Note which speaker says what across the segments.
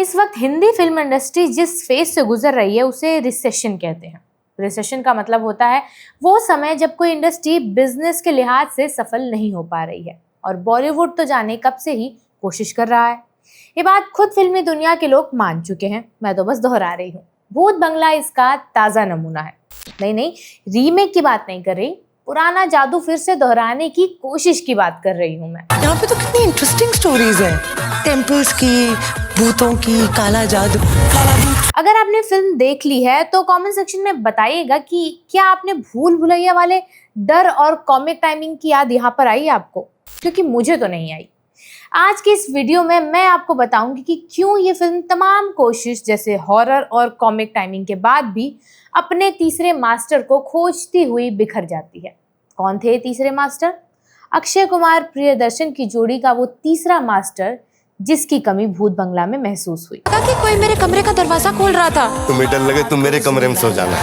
Speaker 1: इस वक्त Hindi film industry जिस फेज से गुजर रही है उसे रिसेशन कहते हैं। रिसेशन का मतलब होता है वो समय जब कोई इंडस्ट्री बिजनेस के लिहाज से सफल नहीं हो पा रही है, और बॉलीवुड तो जाने कब से ही कोशिश कर रहा है। ये बात खुद फिल्मी दुनिया के लोग मान चुके हैं, मैं तो बस दोहरा रही हूँ। भूत बंगला इसका ताजा नमूना है। नहीं, रीमेक की बात नहीं कर रही, पुराना जादू फिर से दोहराने की कोशिश की बात कर रही हूँ मैं।
Speaker 2: यहाँ पे तो कितनी इंटरेस्टिंग स्टोरीज हैं, टेम्पल्स की, भूतों की, काला जादू, काला भूत।
Speaker 1: अगर आपने फिल्म देख ली है तो कमेंट सेक्शन में बताइएगा कि क्या आपने भूल भुलैया वाले डर और कॉमिक टाइमिंग की याद यहाँ पर आई आपको, क्योंकि मुझे तो नहीं आई। आज के इस वीडियो में मैं आपको बताऊंगी कि क्यों ये फिल्म तमाम कोशिश जैसे हॉरर और कॉमिक टाइमिंग के बाद भी अपने तीसरे मास्टर को खोजती हुई बिखर जाती है। कौन थे तीसरे मास्टर? अक्षय कुमार प्रियदर्शन की जोड़ी का वो तीसरा मास्टर जिसकी कमी भूत बंगला में महसूस हुई।
Speaker 2: कि कोई मेरे कमरे का दरवाजा खोल रहा था।
Speaker 3: तुम्हें डर लगे तुम मेरे कमरे में सो जाना।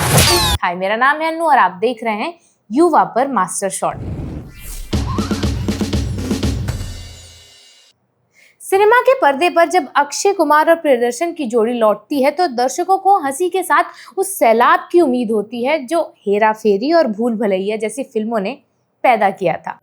Speaker 1: हाय, मेरा नाम है अन्नू और आप देख रहे हैं युवा पर मास्टर शॉट। सिनेमा के पर्दे पर जब अक्षय कुमार और प्रियदर्शन की जोड़ी लौटती है तो दर्शकों को हंसी के साथ उस सैलाब की उम्मीद होती है जो हेरा फेरी और भूल भुलैया जैसी फिल्मों ने पैदा किया था।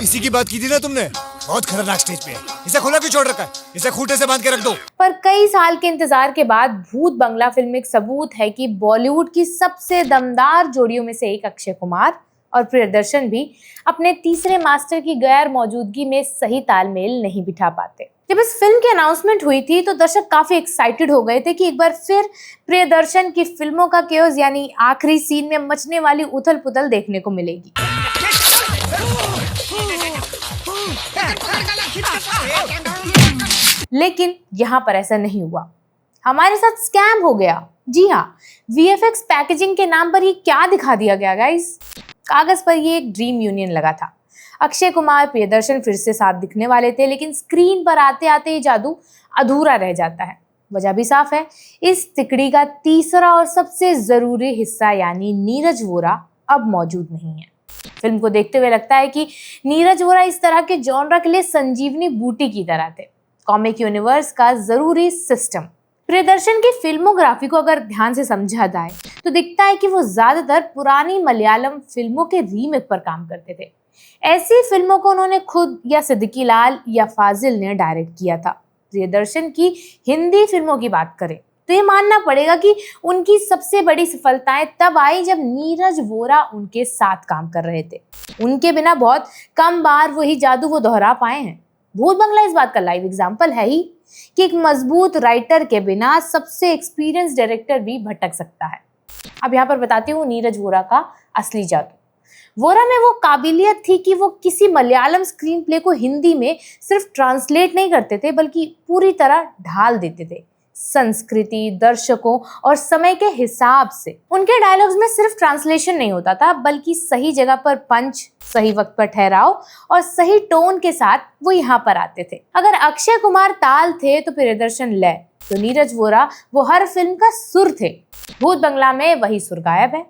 Speaker 4: इसी की बात की थी ना तुमने? बहुत खतरनाक स्टेज पे है, इसे खुला क्यों छोड़ रखा है? इसे खूंटे से बांध के रख दो।
Speaker 1: पर कई साल के इंतजार के बाद भूत बंगला फिल्म एक सबूत है कि बॉलीवुड की सबसे दमदार जोड़ियों में से एक अक्षय कुमार और प्रियदर्शन भी अपने तीसरे मास्टर की गैर मौजूदगी में सही तालमेल नहीं बिठा पाते। जब इस फिल्म की अनाउंसमेंट हुई थी तो दर्शक काफी एक्साइटेड हो गए थे कि एक बार फिर प्रियदर्शन की फिल्मों का केओस यानी आखिरी सीन में मचने वाली उथल पुथल देखने को मिलेगी। लेकिन यहाँ पर ऐसा नहीं हुआ। हमारे साथ स्कैम हो गया। जी हाँ, VFX पैकेजिंग के नाम पर ये क्या दिखा दिया गया गाइस। कागज पर ये एक ड्रीम यूनियन लगा था। अक्षय कुमार प्रियदर्शन फिर से साथ दिखने वाले थे, लेकिन स्क्रीन पर आते आते ये जादू अधूरा रह जाता है। वजह भी साफ है, इस तिकड़ी का तीसरा और सबसे जरूरी हिस्सा यानी नीरज वोरा अब मौजूद नहीं है। फिल्म को देखते हुए लगता है कि नीरज वोरा इस तरह के जॉनरा के लिए संजीवनी बूटी की तरह थे, कॉमिक यूनिवर्स का जरूरी सिस्टम। प्रियदर्शन की फिल्मोग्राफी को अगर ध्यान से समझा जाए तो दिखता है कि वो ज्यादातर पुरानी मलयालम फिल्मों के रीमेक पर काम करते थे। ऐसी फिल्मों को उन्होंने खुद या सिद्दीकी लाल या फाजिल ने डायरेक्ट किया था। प्रियदर्शन की हिंदी फिल्मों की बात करें तो ये मानना पड़ेगा कि उनकी सबसे बड़ी सफलताएं तब आई जब नीरज वोरा उनके साथ काम कर रहे थे। उनके बिना बहुत कम बार वही जादू वो दोहरा पाए हैं। भूत बंगला इस बात का लाइव एग्जाम्पल है ही कि एक मजबूत राइटर के बिना सबसे एक्सपीरियंस डायरेक्टर भी भटक सकता है। अब यहाँ पर बताती हूँ नीरज वोरा का असली जादू। वोरा में वो काबिलियत थी कि वो किसी मलयालम स्क्रीन प्ले को हिंदी में सिर्फ ट्रांसलेट नहीं करते थे, बल्कि पूरी तरह ढाल देते थे, संस्कृति, दर्शकों और समय के हिसाब से। उनके डायलॉग्स में सिर्फ ट्रांसलेशन नहीं होता था, बल्कि सही जगह पर पंच, सही वक्त पर ठहराव और सही टोन के साथ वो यहाँ पर आते थे। अगर अक्षय कुमार ताल थे तो प्रियदर्शन लय, तो नीरज वोरा वो हर फिल्म का सुर थे। भूत बंगला में वही सुर गायब है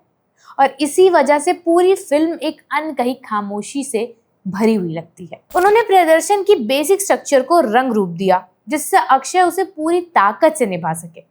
Speaker 1: और इसी वजह से पूरी फिल्म एक अनकही खामोशी से भरी हुई लगती है। उन्होंने प्रियदर्शन की बेसिक स्ट्रक्चर को रंग रूप दिया जिससे अक्षय उसे पूरी ताकत से निभा सके।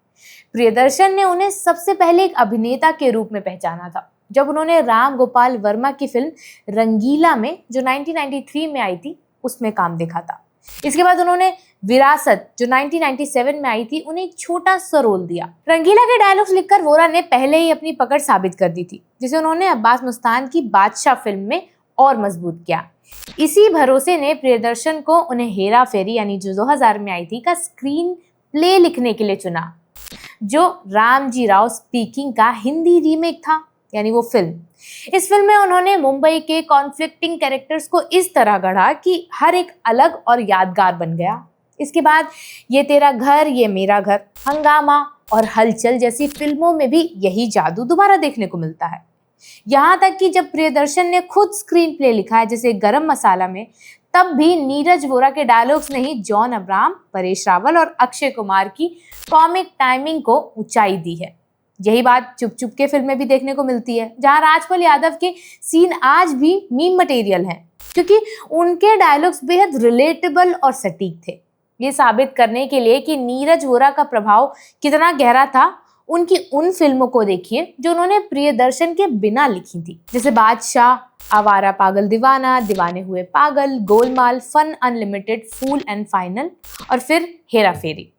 Speaker 1: प्रियदर्शन ने उन्हें सबसे पहले एक अभिनेता के रूप में पहचाना था जब उन्होंने राम गोपाल वर्मा की फिल्म रंगीला में जो 1993 में आई थी उसमें काम देखा था। इसके बाद उन्होंने विरासत जो 1997 में आई थी उन्हें एक छोटा सा रोल दिया। रंगीला के डायलॉग्स लिखकर वोरा ने पहले ही अपनी पकड़ साबित कर दी थी, जिसे उन्होंने अब्बास मुस्तान की बादशाह फिल्म में और मजबूत किया। इसी भरोसे ने प्रियदर्शन को उन्हें हेरा फेरी यानी जो 2000 में आई थी का स्क्रीन प्ले लिखने के लिए चुना, जो रामजी राव स्पीकिंग का हिंदी रीमेक था, यानी वो फिल्म। इस फिल्म में उन्होंने मुंबई के कॉन्फ्लिक्टिंग कैरेक्टर्स को इस तरह गढ़ा कि हर एक अलग और यादगार बन गया। इसके बाद ये तेरा घर ये मेरा घर, हंगामा और हलचल जैसी फिल्मों में भी यही जादू दोबारा देखने को मिलता है। यहाँ तक कि जब प्रियदर्शन ने खुद स्क्रीन प्ले लिखा है जैसे गरम मसाला में, तब भी नीरज वोरा के डायलॉग्स ने ही जॉन अब्राहम, परेश रावल और अक्षय कुमार की कॉमिक टाइमिंग को ऊंचाई दी है। यही बात चुप चुप के फिल्म में भी देखने को मिलती है, जहां राजपाल यादव के सीन आज भी मीम मटेरियल हैं, क्योंकि उनके डायलॉग्स बेहद रिलेटेबल और सटीक थे। ये साबित करने के लिए कि नीरज वोरा का प्रभाव कितना गहरा था, उनकी उन फिल्मों को देखिए जो उन्होंने प्रियदर्शन के बिना लिखी थी, जैसे बादशाह, आवारा पागल दीवाना, Deewane Huye Paagal, Golmaal, fun unlimited, fool and final और फिर हेरा फेरी।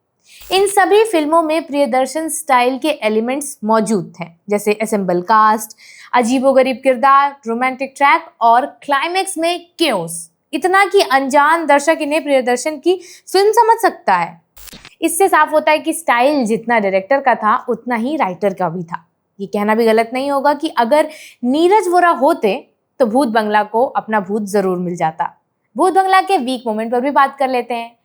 Speaker 1: इन सभी फिल्मों में प्रियदर्शन स्टाइल के एलिमेंट्स मौजूद थे, जैसे असेंबल कास्ट, अजीबोगरीब किरदार, रोमांटिक ट्रैक और क्लाइमेक्स में केओस, इतना कि अनजान दर्शक इन्हें प्रियदर्शन की फिल्म समझ सकता है। इससे साफ होता है कि स्टाइल जितना डायरेक्टर का था उतना ही राइटर का भी था। ये कहना भी गलत नहीं होगा कि अगर नीरज वोरा होते तो भूत बंगला को अपना भूत जरूर मिल जाता। भूत बंगला के वीक मोमेंट पर भी बात कर लेते हैं,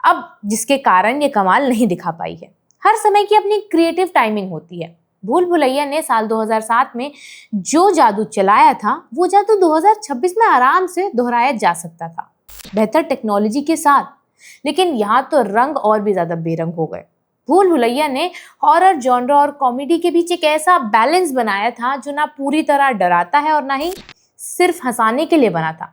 Speaker 1: अब जिसके कारण ये कमाल नहीं दिखा पाई है। हर समय की अपनी क्रिएटिव टाइमिंग होती है। भूल भुलैया ने साल 2007 में जो जादू चलाया था वो जादू 2026 में आराम से दोहराया जा सकता था, बेहतर टेक्नोलॉजी के साथ। लेकिन यहाँ तो रंग और भी ज्यादा बेरंग हो गए। भूल भुलैया ने हॉरर जॉनरा और कॉमेडी के बीच एक ऐसा बैलेंस बनाया था जो ना पूरी तरह डराता है और ना ही सिर्फ हंसाने के लिए बना था।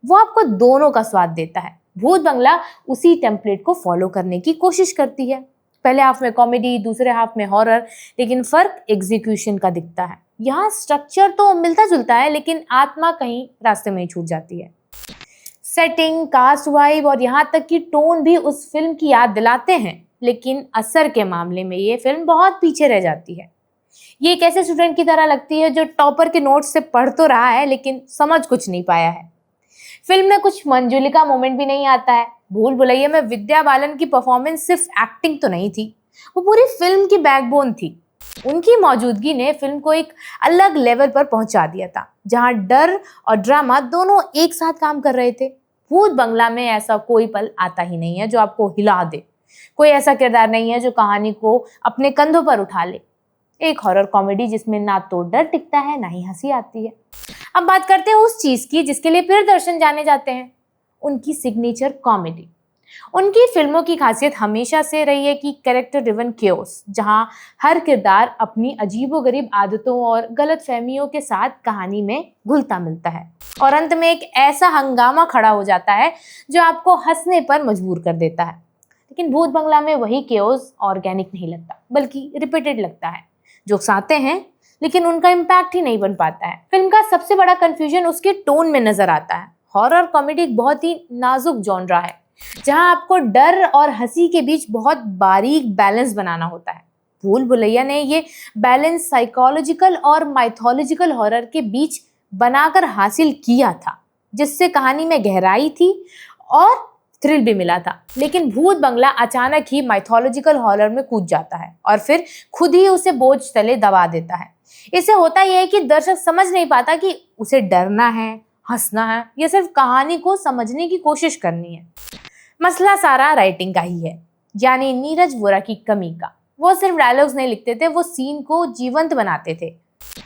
Speaker 1: वो आपको दोनों का स्वाद देता है। भूत बंगला उसी टेम्पलेट को फॉलो करने की कोशिश करती है, पहले हाफ में कॉमेडी, दूसरे हाफ में हॉरर, लेकिन फर्क एग्जीक्यूशन का दिखता है। यहाँ स्ट्रक्चर तो मिलता जुलता है लेकिन आत्मा कहीं रास्ते में ही छूट जाती है। सेटिंग, कास्ट वाइब और यहाँ तक कि टोन भी उस फिल्म की याद दिलाते हैं, लेकिन असर के मामले में ये फिल्म बहुत पीछे रह जाती है। ये एक ऐसे स्टूडेंट की तरह लगती है जो टॉपर के नोट्स से पढ़ तो रहा है लेकिन समझ कुछ नहीं पाया है। फिल्म में कुछ मंजुलिका मोमेंट भी नहीं आता है। भूल भुलैया में विद्या बालन की परफॉर्मेंस सिर्फ एक्टिंग तो नहीं थी, वो पूरी फिल्म की बैकबोन थी। उनकी मौजूदगी ने फिल्म को एक अलग लेवल पर पहुंचा दिया था, जहां डर और ड्रामा दोनों एक साथ काम कर रहे थे। भूत बंगला में ऐसा कोई पल आता ही नहीं है जो आपको हिला दे, कोई ऐसा किरदार नहीं है जो कहानी को अपने कंधों पर उठा ले। एक हॉरर कॉमेडी जिसमें ना तो डर टिकता है ना ही हंसी आती है। अब बात करते हैं उस चीज की जिसके लिए प्रियदर्शन जाने जाते हैं, उनकी सिग्नेचर कॉमेडी। उनकी फिल्मों की खासियत हमेशा से रही है कि कैरेक्टर ड्रिवन केओस, जहां हर किरदार अपनी अजीबोगरीब आदतों और गलतफहमियों के साथ कहानी में घुलता मिलता है और अंत में एक ऐसा हंगामा खड़ा हो जाता है जो आपको हंसने पर मजबूर कर देता है। लेकिन भूत बंगला में वही केओस ऑर्गेनिक नहीं लगता, बल्कि रिपीटेड लगता है। जोक्स आते हैं लेकिन उनका इम्पैक्ट ही नहीं बन पाता है। फिल्म का सबसे बड़ा कंफ्यूजन उसके टोन में नजर आता है। हॉरर कॉमेडी एक बहुत ही नाजुक जॉनरा है जहां आपको डर और हंसी के बीच बहुत बारीक बैलेंस बनाना होता है। भूल भुलैया ने ये बैलेंस साइकोलॉजिकल और माइथोलॉजिकल हॉरर के बीच बनाकर हासिल किया था, जिससे कहानी में गहराई थी और थ्रिल भी मिला था। लेकिन भूत बंगला अचानक ही माइथोलॉजिकल हॉरर में कूद जाता है और फिर खुद ही उसे बोझ तले दबा देता है। इससे होता यह है कि दर्शक समझ नहीं पाता कि उसे डरना है, हंसना है या सिर्फ कहानी को समझने की कोशिश करनी है। मसला सारा राइटिंग का ही है, यानी नीरज वोरा की कमी का। वो सिर्फ डायलॉग्स नहीं लिखते थे, वो सीन को जीवंत बनाते थे।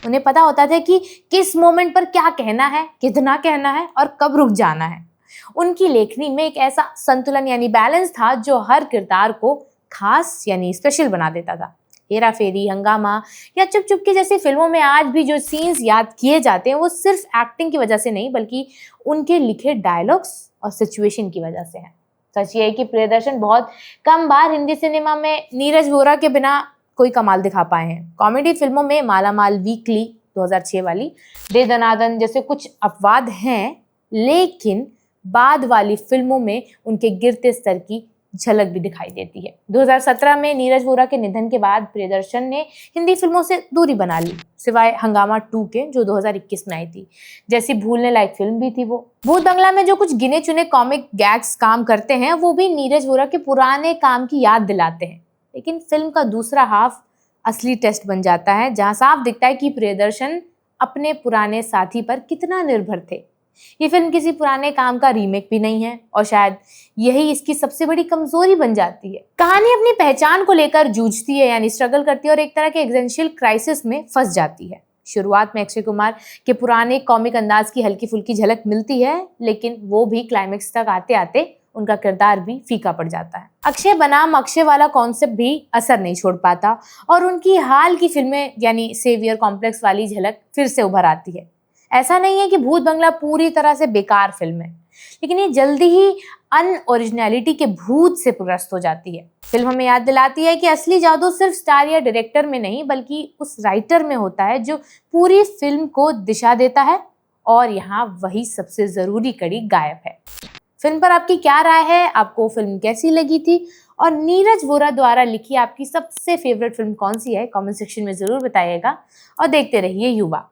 Speaker 1: उन्हें पता होता था कि किस मोमेंट पर क्या कहना है, कितना कहना है और कब रुक जाना है। उनकी लेखनी में एक ऐसा संतुलन यानी बैलेंस था जो हर किरदार को खास यानी स्पेशल बना देता था। हेरा फेरी, हंगामा या चुप चुप की जैसी फिल्मों में आज भी जो सीन्स याद किए जाते हैं वो सिर्फ एक्टिंग की वजह से नहीं बल्कि उनके लिखे डायलॉग्स और सिचुएशन की वजह से है। सच ये है कि प्रियदर्शन बहुत कम बार हिंदी सिनेमा में नीरज वोरा के बिना कोई कमाल दिखा पाए हैं। कॉमेडी फिल्मों में मालामाल वीकली 2006 वाली, दे दनादन जैसे कुछ अपवाद हैं, लेकिन बाद वाली फिल्मों में उनके गिरते स्तर की झलक भी दिखाई देती है। 2017 में नीरज वोरा के निधन के बाद प्रियदर्शन ने हिंदी फिल्मों से दूरी बना ली, सिवाय हंगामा 2 के जो 2021 में आई थी, जैसी भूलने लायक फिल्म भी थी वो। भूत बंगला में जो कुछ गिने चुने कॉमिक गैग्स काम करते हैं वो भी नीरज वोरा के पुराने काम की याद दिलाते हैं। लेकिन फिल्म का दूसरा हाफ असली टेस्ट बन जाता है, जहाँ साफ दिखता है कि प्रियदर्शन अपने पुराने साथी पर कितना निर्भर थे। ये फिल्म किसी पुराने काम का रीमेक भी नहीं है और शायद यही इसकी सबसे बड़ी कमजोरी बन जाती है। कहानी अपनी पहचान को लेकर जूझती है यानी स्ट्रगल करती है और एक तरह के एग्जिस्टेंशियल क्राइसिस में फंस जाती है। शुरुआत में अक्षय कुमार के पुराने कॉमिक अंदाज की हल्की फुल्की झलक मिलती है, लेकिन वो भी क्लाइमेक्स तक आते आते उनका किरदार भी फीका पड़ जाता है। अक्षय बनाम अक्षय वाला कॉन्सेप्ट भी असर नहीं छोड़ पाता और उनकी हाल की फिल्में यानी सेवियर कॉम्प्लेक्स वाली झलक फिर से उभर आती है। ऐसा नहीं है कि भूत बंगला पूरी तरह से बेकार फिल्म है, लेकिन ये जल्दी ही अनओरिजिनलिटी के भूत से ग्रस्त हो जाती है। फिल्म हमें याद दिलाती है कि असली जादू सिर्फ स्टार या डायरेक्टर में नहीं बल्कि उस राइटर में होता है जो पूरी फिल्म को दिशा देता है, और यहाँ वही सबसे जरूरी कड़ी गायब है। फिल्म पर आपकी क्या राय है? आपको फिल्म कैसी लगी थी? और नीरज वोरा द्वारा लिखी आपकी सबसे फेवरेट फिल्म कौन सी है? कमेंट सेक्शन में जरूर बताइएगा और देखते रहिए युवा।